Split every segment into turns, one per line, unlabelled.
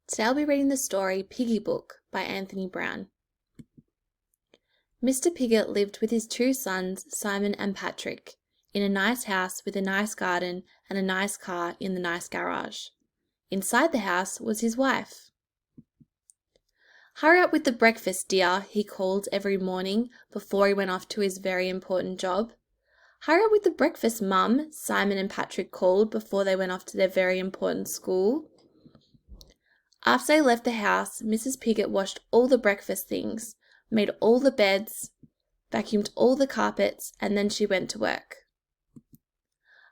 Today I'll be reading the story Piggybook by Anthony Browne. Mr. Piggot lived with his two sons, Simon and Patrick, in a nice house with a nice garden and a nice car in the nice garage. Inside the house was his wife. "Hurry up with the breakfast, dear," he called every morning before he went off to his very important job. "Hurry up with the breakfast, Mum," Simon and Patrick called before they went off to their very important school. After they left the house, Mrs. Piggot washed all the breakfast things, made all the beds, vacuumed all the carpets, and then she went to work.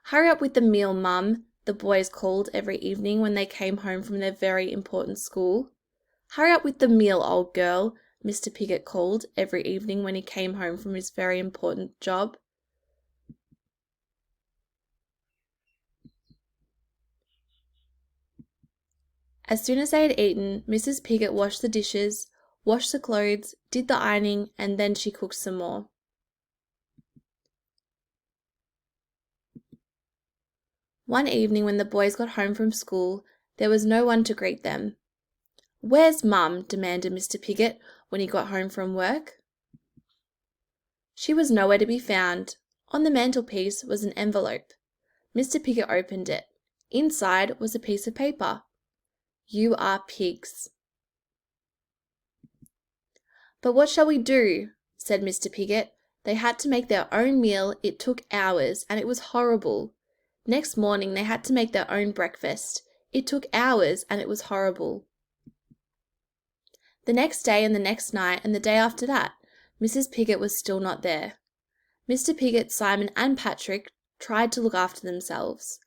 "Hurry up with the meal, Mum," the boys called every evening when they came home from their very important school. "Hurry up with the meal, old girl," Mr. Piggot called every evening when he came home from his very important job. As soon as they had eaten, Mrs. Piggot washed the dishes, washed the clothes, did the ironing, and then she cooked some more. One evening when the boys got home from school, there was no one to greet them. "Where's Mum?" demanded Mr. Piggot when he got home from work. She was nowhere to be found. On the mantelpiece was an envelope. Mr. Piggot opened it. Inside was a piece of paper. "You are pigs." "But what shall we do?" said Mr. Piggot. They had to make their own meal. It took hours, and it was horrible. Next morning they had to make their own breakfast. It took hours, and it was horrible. The next day and the next night and the day after that, Mrs. Piggot was still not there. Mr. Piggot, Simon, and Patrick tried to look after themselves.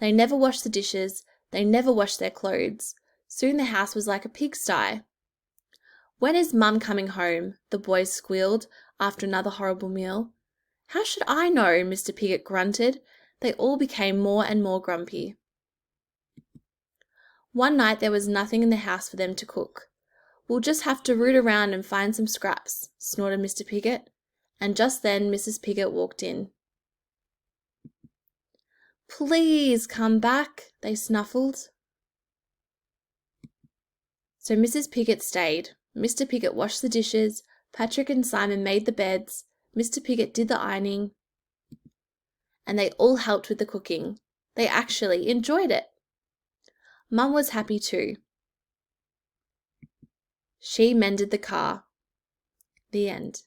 They never washed the dishes. They never washed their clothes. Soon the house was like a pigsty. "When is Mum coming home?" the boys squealed after another horrible meal. "How should I know?" Mr. Piggot grunted. They all became more and more grumpy. One night there was nothing in the house for them to cook. "We'll just have to root around and find some scraps," snorted Mr. Piggot. And just then Mrs. Piggot walked in. "Please come back," they snuffled. So Mrs. Piggot stayed. Mr. Piggot washed the dishes, Patrick and Simon made the beds, Mr. Piggot did the ironing, and they all helped with the cooking. They actually enjoyed it. Mum was happy too. She mended the car. The end.